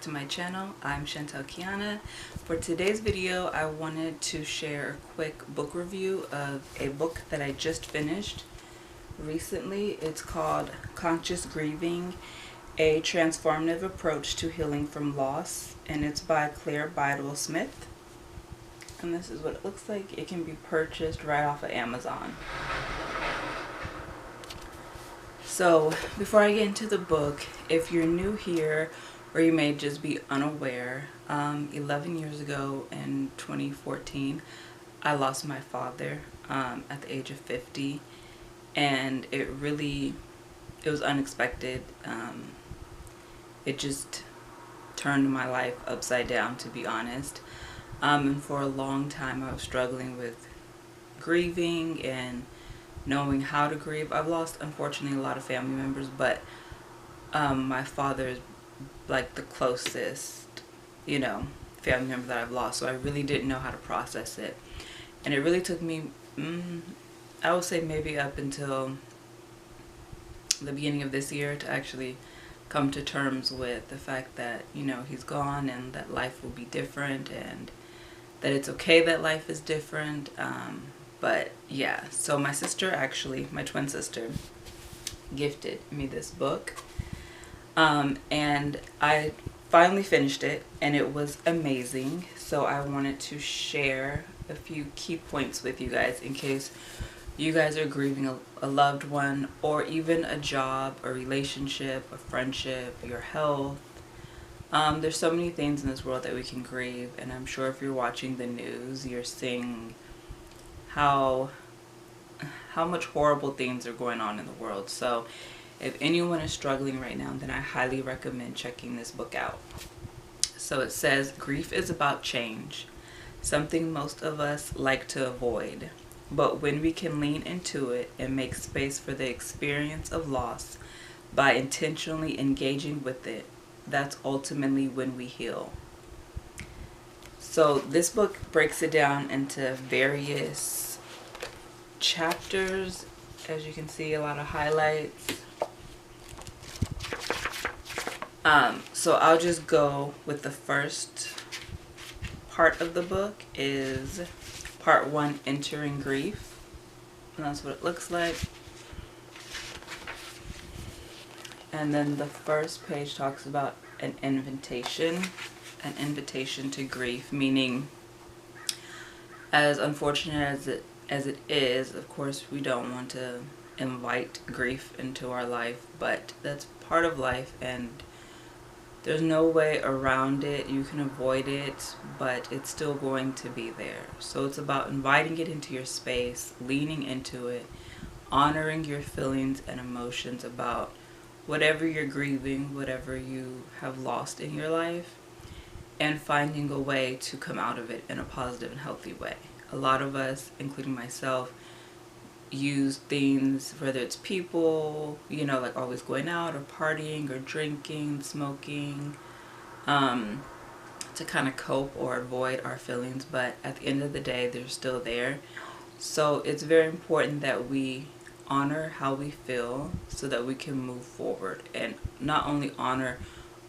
to my channel. I'm Chantel Kiana. For today's video, I wanted to share a quick book review of a book that I just finished recently. It's called Conscious Grieving, A Transformative Approach to Healing from Loss, and it's by Bidwell Smith. And this is what it looks like. It can be purchased right off of Amazon. So before I get into the book, if you're new here or you may just be unaware, 11 years ago in 2014, I lost my father at the age of 50, and it was unexpected. It just turned my life upside down, to be honest. And for a long time I was struggling with grieving and knowing how to grieve. I've lost, unfortunately, a lot of family members, but my father is like the closest, family member that I've lost. So I really didn't know how to process it. And it really took me, I would say maybe up until the beginning of this year to actually come to terms with the fact that, he's gone and that life will be different and that it's okay that life is different. But yeah, so my sister, actually, my twin sister, gifted me this book. And I finally finished it, and it was amazing. So I wanted to share a few key points with you guys in case you guys are grieving a loved one, or even a job, a relationship, a friendship, your health. There's so many things in this world that we can grieve, and I'm sure if you're watching the news, you're seeing how much horrible things are going on in the world. So if anyone is struggling right now, then I highly recommend checking this book out. So it says, grief is about change, something most of us like to avoid. But when we can lean into it and make space for the experience of loss by intentionally engaging with it, that's ultimately when we heal. So this book breaks it down into various chapters. As you can see, a lot of highlights. So I'll just go with the first part of the book, is part 1, Entering Grief. And that's what it looks like. And then the first page talks about an invitation to grief, meaning, as unfortunate as it is, of course we don't want to invite grief into our life, but that's part of life and there's no way around it. You can avoid it, but it's still going to be there. So it's about inviting it into your space, leaning into it, honoring your feelings and emotions about whatever you're grieving, whatever you have lost in your life, and finding a way to come out of it in a positive and healthy way. A lot of us, including myself, use things, whether it's people, like always going out or partying or drinking, smoking, to kind of cope or avoid our feelings. But at the end of the day, they're still there. So it's very important that we honor how we feel so that we can move forward and not only honor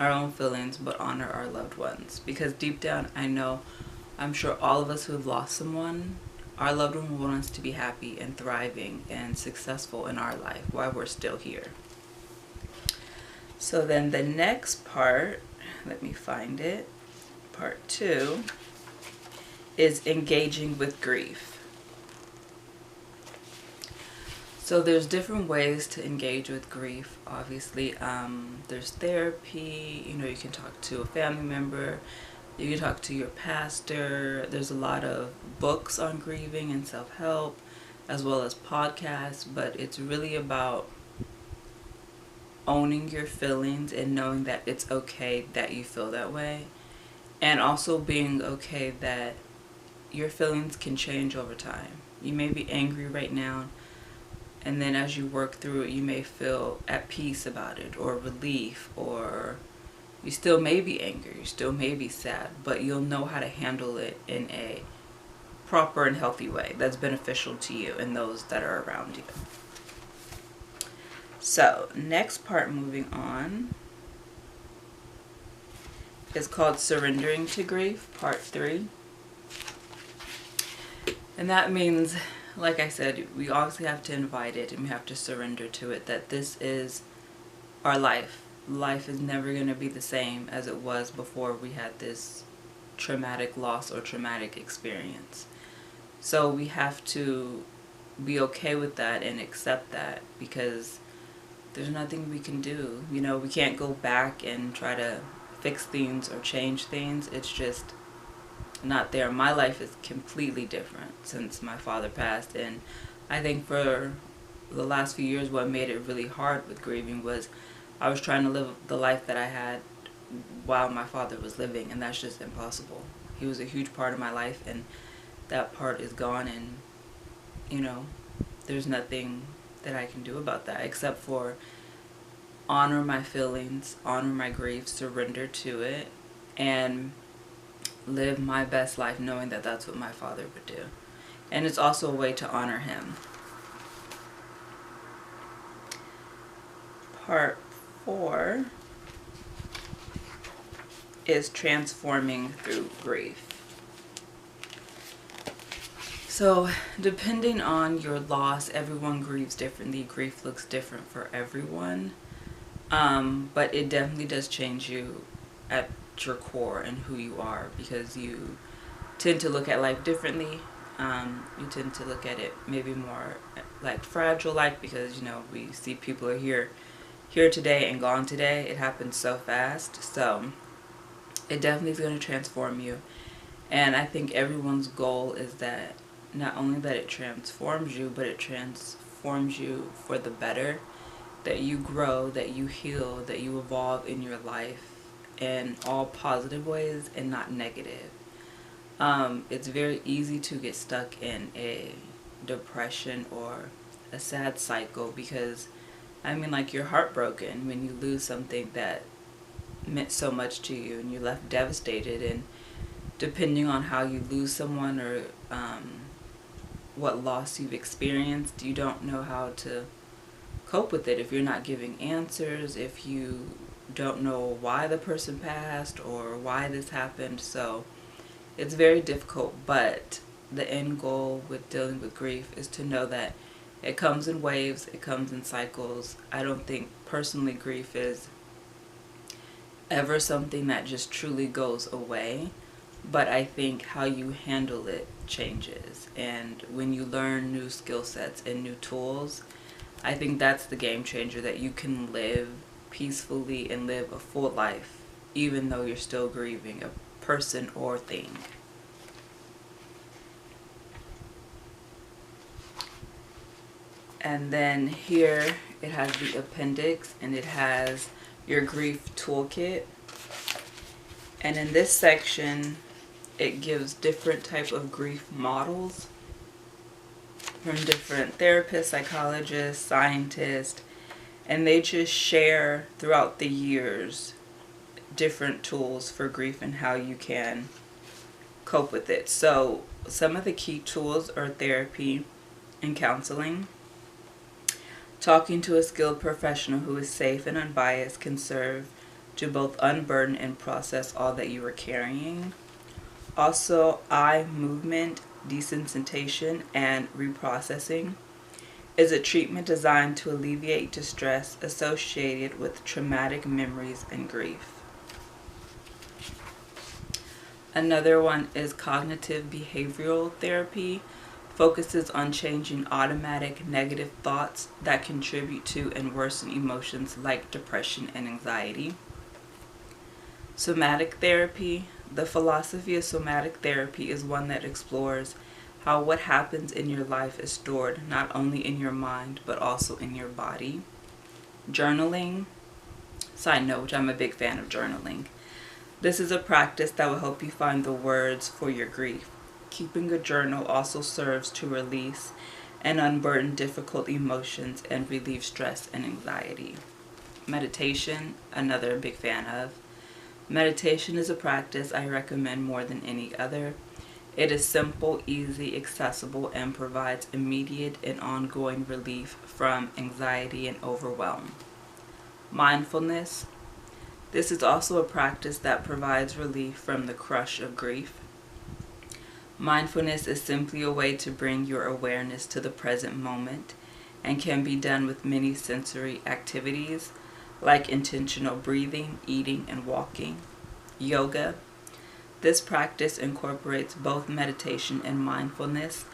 our own feelings, but honor our loved ones. Because deep down, I'm sure all of us who have lost someone, our loved one will want us to be happy and thriving and successful in our life while we're still here. So then the next part, let me find it, part 2, is engaging with grief. So there's different ways to engage with grief. Obviously, there's therapy. You can talk to a family member. You can talk to your pastor. There's a lot of books on grieving and self-help, as well as podcasts. But it's really about owning your feelings and knowing that it's okay that you feel that way, and also being okay that your feelings can change over time. You may be angry right now, and then as you work through it, you may feel at peace about it, or relief, or you still may be angry, you still may be sad, but you'll know how to handle it in a proper and healthy way that's beneficial to you and those that are around you. So, next part, moving on, is called Surrendering to Grief, Part 3. And that means, like I said, we obviously have to invite it and we have to surrender to it, that this is our life. Life is never going to be the same as it was before we had this traumatic loss or traumatic experience. So we have to be okay with that and accept that, because there's nothing we can do. You know, we can't go back and try to fix things or change things. It's just not there. My life is completely different since my father passed, and I think for the last few years what made it really hard with grieving was I was trying to live the life that I had while my father was living, and that's just impossible. He was a huge part of my life, and that part is gone, and you know, there's nothing that I can do about that except for honor my feelings, honor my grief, surrender to it, and live my best life knowing that that's what my father would do. And it's also a way to honor him. Part 4 is transforming through grief. So depending on your loss, everyone grieves differently. Grief looks different for everyone. But it definitely does change you at your core and who you are, because you tend to look at life differently. You tend to look at it maybe more like fragile like, because you know, we see people are here today and gone today. It happens so fast. So it definitely is going to transform you. And I think everyone's goal is that not only that it transforms you, but it transforms you for the better, that you grow, that you heal, that you evolve in your life in all positive ways and not negative. It's very easy to get stuck in a depression or a sad cycle, because I mean, like, you're heartbroken when you lose something that meant so much to you, and you're left devastated. And depending on how you lose someone or what loss you've experienced, you don't know how to cope with it if you're not giving answers, if you don't know why the person passed or why this happened. So it's very difficult, but the end goal with dealing with grief is to know that it comes in waves, it comes in cycles. I don't think personally grief is ever something that just truly goes away, but I think how you handle it changes. And when you learn new skill sets and new tools, I think that's the game changer, that you can live peacefully and live a full life even though you're still grieving a person or thing. And then here it has the appendix, and it has your grief toolkit. And in this section it gives different type of grief models from different therapists, psychologists, scientists, and they just share throughout the years different tools for grief and how you can cope with it. So some of the key tools are therapy and counseling. Talking to a skilled professional who is safe and unbiased can serve to both unburden and process all that you are carrying. Also, eye movement desensitization and reprocessing is a treatment designed to alleviate distress associated with traumatic memories and grief. Another one is cognitive behavioral therapy, focuses on changing automatic negative thoughts that contribute to and worsen emotions like depression and anxiety. Somatic therapy. The philosophy of somatic therapy is one that explores how what happens in your life is stored not only in your mind but also in your body. Journaling. Side note, which I'm a big fan of journaling. This is a practice that will help you find the words for your grief. Keeping a journal also serves to release and unburden difficult emotions and relieve stress and anxiety. Meditation, another big fan of. Meditation is a practice I recommend more than any other. It is simple, easy, accessible, and provides immediate and ongoing relief from anxiety and overwhelm. Mindfulness. This is also a practice that provides relief from the crush of grief. Mindfulness is simply a way to bring your awareness to the present moment and can be done with many sensory activities like intentional breathing, eating, and walking. Yoga. This practice incorporates both meditation and mindfulness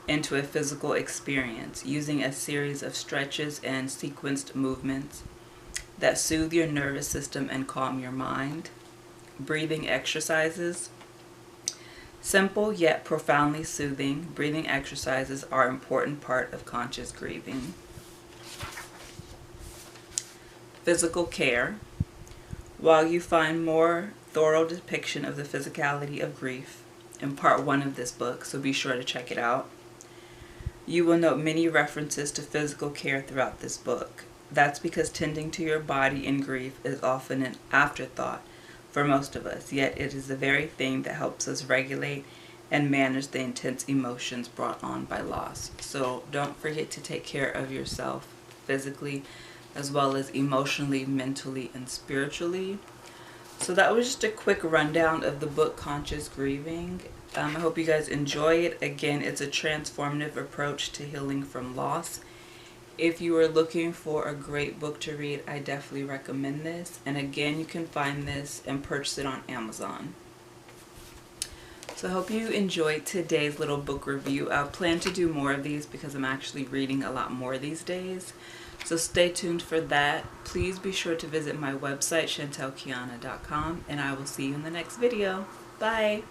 into a physical experience using a series of stretches and sequenced movements that soothe your nervous system and calm your mind. Breathing exercises. Simple yet profoundly soothing breathing exercises are an important part of conscious grieving. Physical care. While you find more thorough depiction of the physicality of grief in part 1 of this book, so be sure to check it out, you will note many references to physical care throughout this book. That's because tending to your body in grief is often an afterthought for most of us, yet it is the very thing that helps us regulate and manage the intense emotions brought on by loss. So don't forget to take care of yourself physically as well as emotionally, mentally, and spiritually. So that was just a quick rundown of the book Conscious Grieving. I hope you guys enjoy it. Again, it's a transformative approach to healing from loss. If you are looking for a great book to read, I definitely recommend this. And again, you can find this and purchase it on Amazon. So I hope you enjoyed today's little book review. I plan to do more of these because I'm actually reading a lot more these days. So stay tuned for that. Please be sure to visit my website, chantelkiana.com, and I will see you in the next video. Bye!